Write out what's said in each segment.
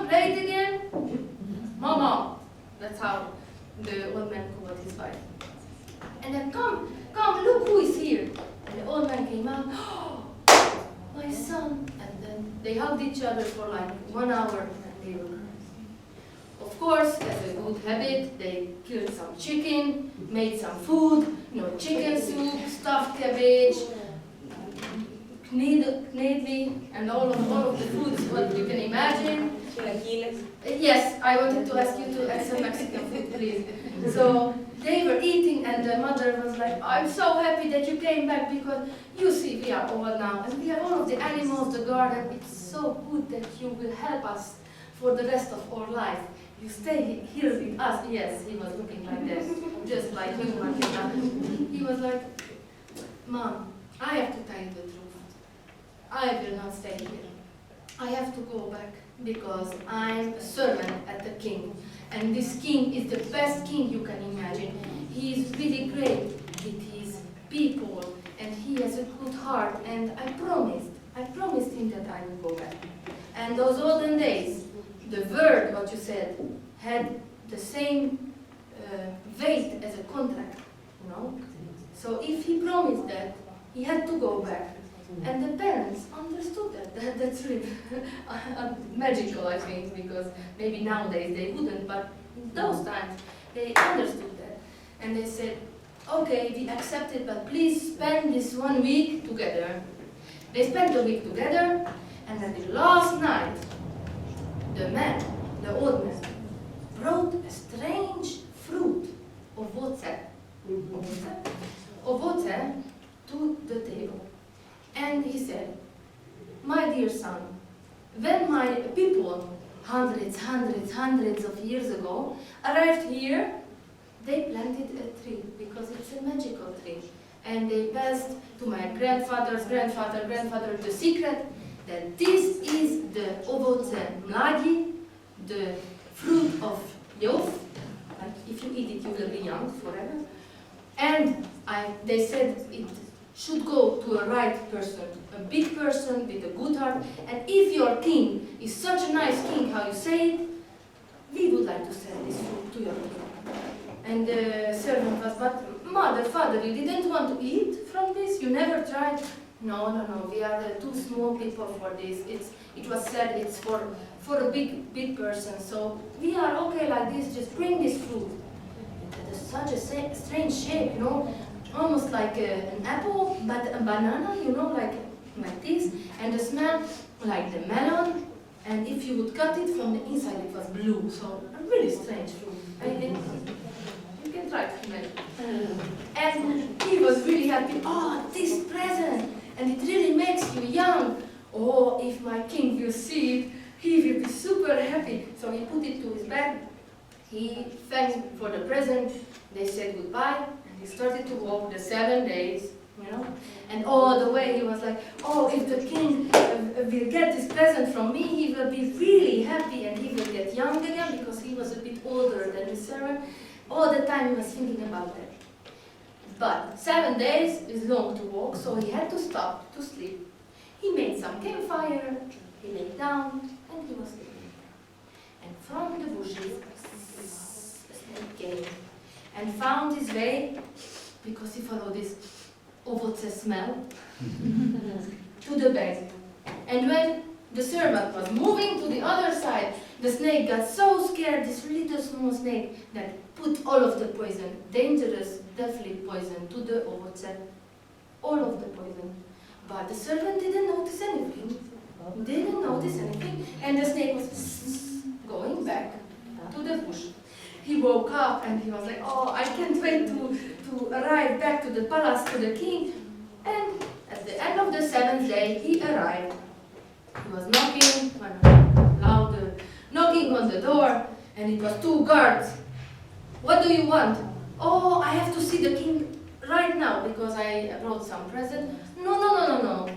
play it again? Mama. That's how the old man called his wife. And then, come, look who is here. And the old man came out, oh, my son. And then they hugged each other for like 1 hour and they were crying. Of course, as a good habit, they killed some chicken, made some food, chicken soup, stuffed cabbage, kneadly, and all of the foods what you can imagine. Yes, I wanted to ask you to add some Mexican food, please. So they were eating, and the mother was like, I'm so happy that you came back because you see we are old now, and we have all of the animals, the garden. It's so good that you will help us for the rest of our life. You stay here with us. Yes, he was looking like this, just like you. He was like, Mom, I have to tell you the truth. I will not stay here. I have to go back because I'm a servant at the king. And this king is the best king you can imagine. He is really great with his people and he has a good heart. And I promised him that I will go back. And those olden days, the word, what you said, had the same weight as a contract, So if he promised that, he had to go back. And the parents understood that. That's really magical, I think, because maybe nowadays they wouldn't, but in those times they understood that. And they said, okay, we accept it, but please spend this 1 week together. They spent the week together, and then the last night, the old man, brought a strange fruit, ovoce, to the table. And he said, my dear son, when my people, hundreds of years ago, arrived here, they planted a tree, because it's a magical tree. And they passed to my grandfather's grandfather the secret that this is the ovoce mladi, the fruit of youth. Like if you eat it, you will be young forever. And they said it should go to a right person, a big person with a good heart. And if your king is such a nice king, how you say it, we would like to sell this fruit to your king. And the servant was, but mother, father, you didn't want to eat from this? You never tried? No, we are too small people for this. It was said it's for a big person, so we are okay like this, just bring this fruit. It has such a strange shape, almost like an apple, but a banana, like this, and the smell like the melon, and if you would cut it from the inside, it was blue, so a really strange fruit. You can try to imagine. And he was really happy, this present, and it really makes you young. Oh, if my king will see it, he will be super happy. So he put it to his bag, he thanked for the present, they said goodbye, and he started to walk the 7 days, and all the way he was like, if the king will get this present from me, he will be really happy and he will get young again, because he was a bit older than his servant. All the time he was thinking about that. But 7 days is long to walk, so he had to stop to sleep. He made some campfire, he lay down, and he was sleeping. And from the bushes, a snake came and found his way, because he followed this ovoce smell, to the bed. And when the servant was moving to the other side, the snake got so scared, this little small snake, that put all of the poison, dangerous, deadly poison, to the ovoce, all of the poison. But the servant didn't notice anything, and the snake was going back to the bush. He woke up and he was like, I can't wait to arrive back to the palace, to the king. And at the end of the 7th day, he arrived. He was knocking on the door, and it was 2 guards. What do you want? I have to see the king right now, because I brought some present. No.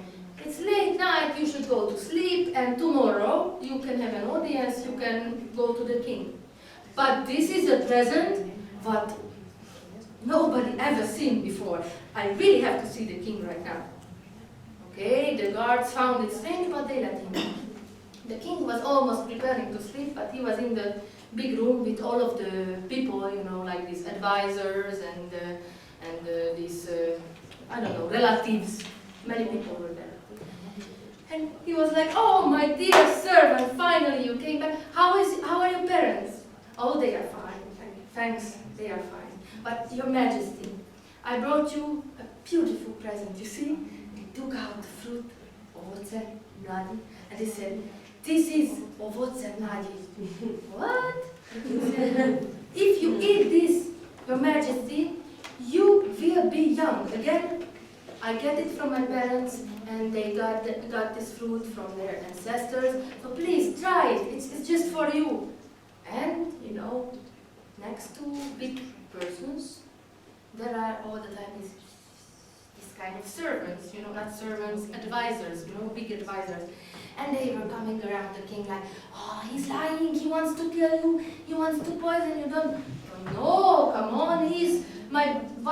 It's late night, you should go to sleep, and tomorrow you can have an audience, you can go to the king. But this is a present what nobody ever seen before. I really have to see the king right now. Okay, the guards found it strange, but they let him in. the king was almost preparing to sleep, but he was in the big room with all of the people, you know, like these advisors and these, I don't know, relatives. Many people were there. And he was like, "Oh, my dear servant, finally you came back. How are your parents?" "Oh, they are fine. Thanks, they are fine. But your majesty, I brought you a beautiful present. You see?" He took out the fruit, ovoce mladi, and he said, "This is ovoce mladi." "What?" He said, "If you eat this, your majesty, you will be young again. I get it from my parents, and they got this fruit from their ancestors. So please try it. It's just for you." And you know, next to big persons, there are all the time this kind of servants. You know, not servants, advisors. You know, big advisors. And they were coming around the king like, "Oh, he's lying. He wants to kill you. He wants to poison you. Don't. No, come on. He's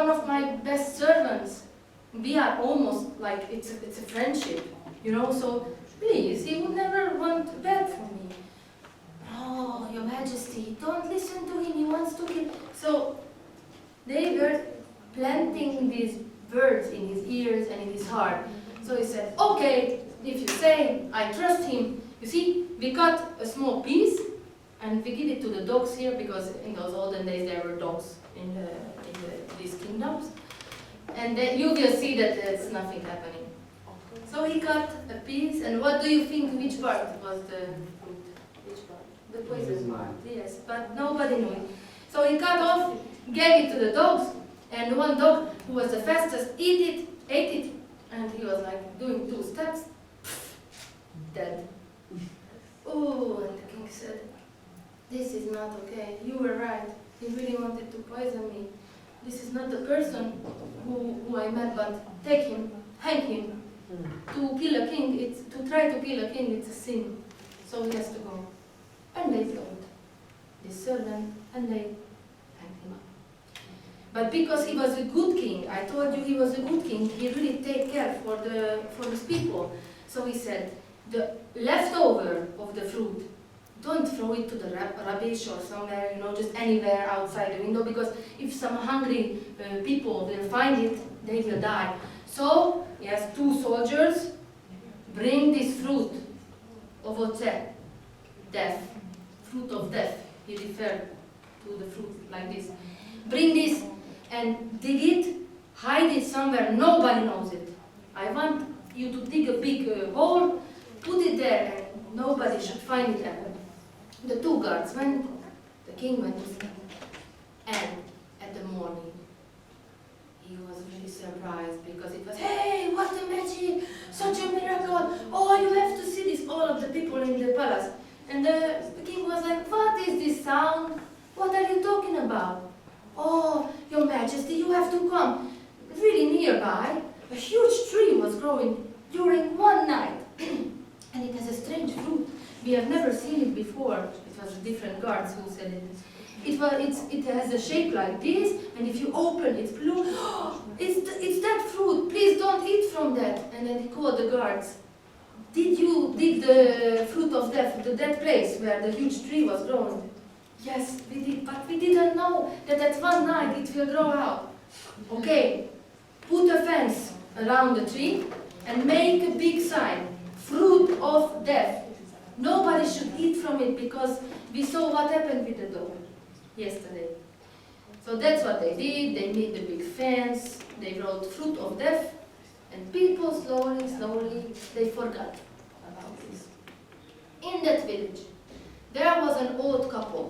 one of my best servants. We are almost like it's a friendship, you know, so please, he would never want bad for me." "Oh, your majesty, don't listen to him, he wants to kill." So they were planting these words in his ears and in his heart. So he said, "Okay, if you say I trust him, you see, we cut a small piece and we give it to the dogs here, because in those olden days there were dogs in these kingdoms. And then you will see that there's nothing happening." So he cut a piece, and what do you think, which part was the fruit? Which part? The poison part, yes, but nobody knew it. So he cut off, gave it to the dogs, and one dog, who was the fastest, ate it, and he was like doing 2 steps, dead. "Oh," and the king said, "This is not okay, you were right, he really wanted to poison me. This is not the person who I met, but take him, hang him. To kill a king, to try to kill a king, it's a sin. So he has to go." And they killed this servant, and they hanged him up. But because he was a good king, I told you he was a good king, he really take care for his people. So he said, the leftover of the fruit, don't throw it to the rubbish or somewhere, you know, just anywhere outside the window, because if some hungry people will find it, they will die. So he has 2 soldiers, bring this fruit, ovoce, death, fruit of death. He referred to the fruit like this. Bring this and dig it, hide it somewhere, nobody knows it. I want you to dig a big hole, put it there, and nobody should find it ever. The 2 guards went, the king went to sleep, and at the morning, he was really surprised, because it was, "Hey, what a magic, such a miracle, oh, you have to see this," all of the people in the palace. And the king was like, "What is this sound? What are you talking about?" "Oh, your majesty, you have to come. Really nearby, a huge tree was growing during one night, and it has a strange fruit. We have never seen it before." It was different guards who said it. It has a shape like this, and if you open it's blue. "Oh, it's that fruit, please don't eat from that." And then he called the guards. "Did you dig the fruit of death, that place where the huge tree was growing?" "Yes, we did, but we didn't know that at one night it will grow out." "Okay, put a fence around the tree and make a big sign, fruit of death. Nobody should eat from it, because we saw what happened with the dog yesterday." So that's what they did. They made the big fence, they wrote fruit of death, and people slowly, they forgot about this. In that village, there was an old couple,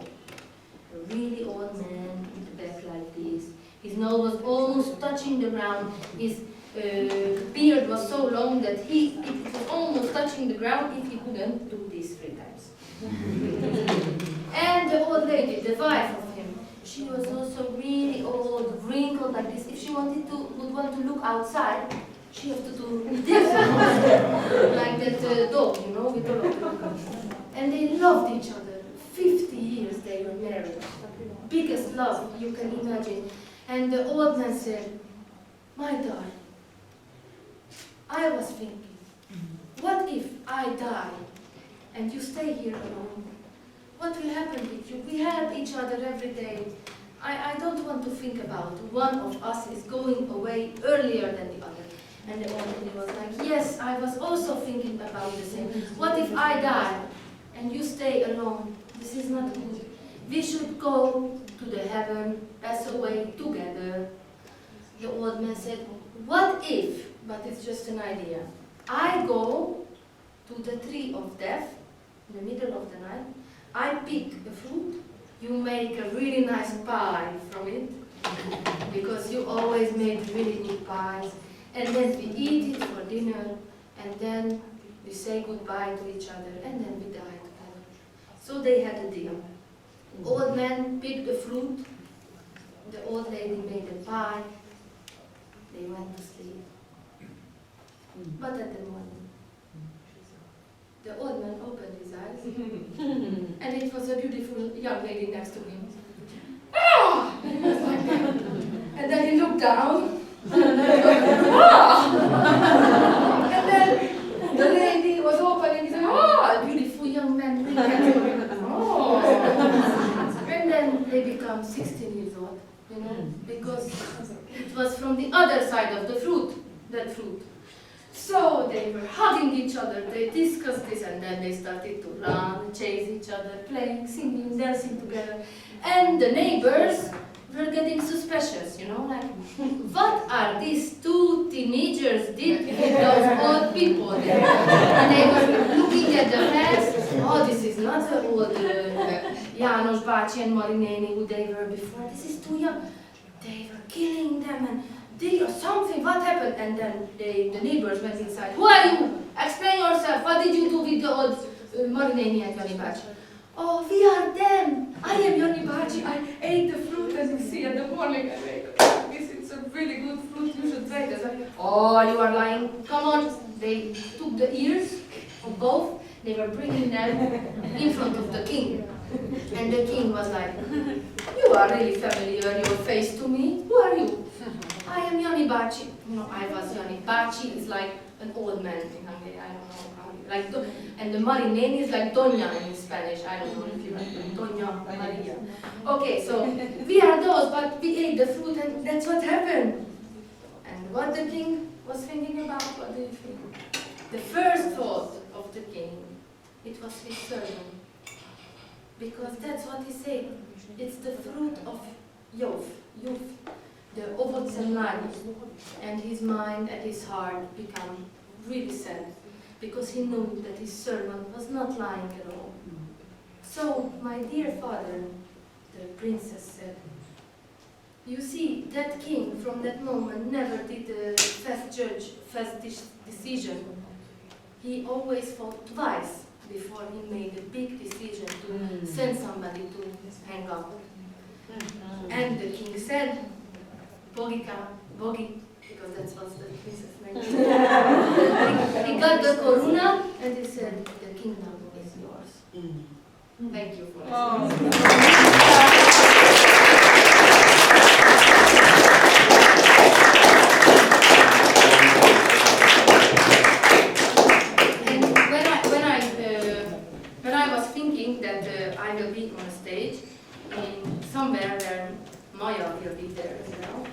a really old man with a back like this. His nose was almost touching the ground. His beard was so long that it was almost touching the ground if he couldn't do this 3 times. And the old lady, the wife of him, she was also really old, wrinkled like this. If she would want to look outside, she had to do this, like that dog, you know, with the dog. And they loved each other. 50 years they were married. Biggest love you can imagine. And the old man said, "My darling, I was thinking, what if I die and you stay here alone, what will happen with you? We help each other every day. I don't want to think about one of us is going away earlier than the other. And the old lady was like, yes, I was also thinking about the same. What if I die and you stay alone? This is not good. We should go to the heaven, pass away together. The old man said, what if, but it's just an idea, I go to the tree of death in the middle of the night, I pick a fruit, you make a really nice pie from it, because you always make really good pies, and then we eat it for dinner, and then we say goodbye to each other, and then we die together. So they had a deal. Old man picked the fruit, the old lady made a pie, they went to sleep. But at the morning, the old man opened his eyes, and it was a beautiful young lady next to him. Ah! He was like that. And then he looked down, ah! And then the lady was opening, he said, ah, beautiful young man. Oh! And then they become 16 years old, you know, because it was from the other side of the fruit, that fruit. So they were hugging each other, they discussed this, and then they started to run, chase each other, playing, singing, dancing together. And the neighbors were getting suspicious, you know, like, what are these two teenagers did with those old people there? And they were looking at the fence, oh, this is not the old János bácsi and Marineni who they were before, this is too young. They were killing them and something, what happened? And then the neighbors went inside. Who are you? Explain yourself. What did you do with the old Marineni and Jani Bácsi? Oh, we are them. I am Jani Bácsi. I ate the fruit, as you see, in the morning. I made this. It's a really good fruit. You should try it. Like, oh, you are lying. Come on. They took the ears of both. They were bringing them in front of the king. And the king was like, you are really familiar, your face to me. Who are you? I am Jani Bácsi. You know, I was Jani Bácsi. It's like an old man in Hungary. I don't know how. Like, and the Marineni is like Doña in Spanish. I don't know if you like Doña Maria. Okay, so we are those, but we ate the fruit, and that's what happened. And what the king was thinking about? What do you think? The first thought of the king, it was his servant, because that's what he said. It's the fruit of youth. The ovoce mladi, and his mind and his heart become really sad, because he knew that his servant was not lying at all. So, my dear father, the princess said, you see, that king from that moment never did a fast decision. He always thought twice before he made a big decision to send somebody to hang up. And the king said, Bogi, because that's what the princess name. He got the corona and he said, the kingdom is yours. Thank you for listening. And when I was thinking that I will be on a stage in somewhere where Maya will be there as well,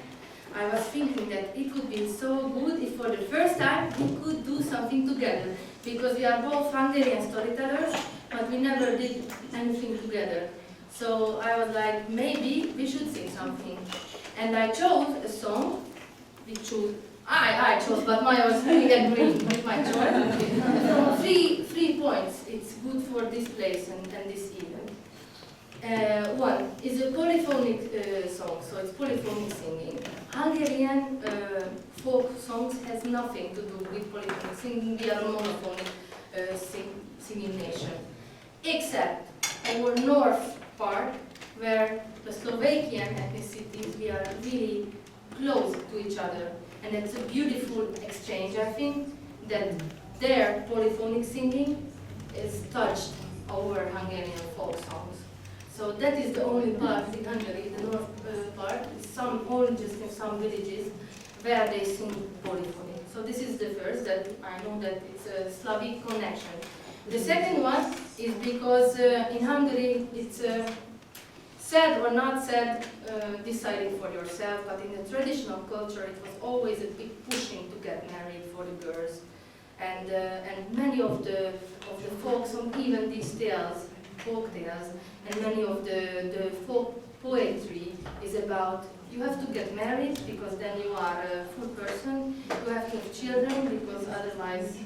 I was thinking that it would be so good if for the first time we could do something together, because we are both Hungarian storytellers, but we never did anything together. So I was like, maybe we should sing something. And I chose a song, I chose, but Maya was really agreeing with my choice. Three points, it's good for this place and this event. One is a polyphonic song, so it's polyphonic singing. Hungarian folk songs has nothing to do with polyphonic singing. We are a monophonic singing nation. Except our north part, where the Slovakian ethnicities, we are really close to each other. And it's a beautiful exchange. I think that their polyphonic singing is touched over Hungarian folk songs. So that is the only part in Hungary, the north part, only just in some villages where they sing polyphony. So this is the first, that I know that it's a Slavic connection. The second one is because in Hungary it's said or not said, deciding for yourself, but in the traditional culture it was always a big pushing to get married for the girls. And many of the folk songs, even these tales, folk tales, and many of the folk poetry is about you have to get married because then you are a full person. You have to have children because otherwise,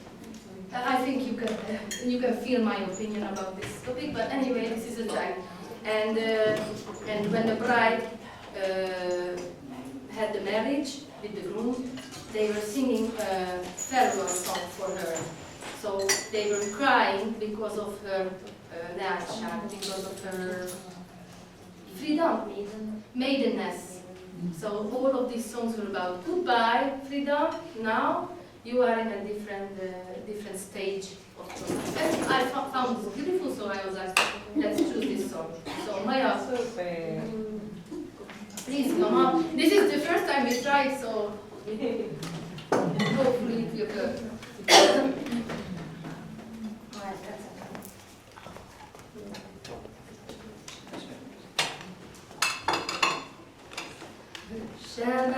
I think you can feel my opinion about this topic. But anyway, this is a fact. And when the bride had the marriage with the groom, they were singing a farewell song for her. So they were crying because of her leányság, because of her freedom, maidenness. So all of these songs were about goodbye, freedom. Now you are in a different stage of life. And I found this beautiful, so I was asked, let's choose this song. So Maya, please come up. This is the first time we tried, so hopefully it will go. Shall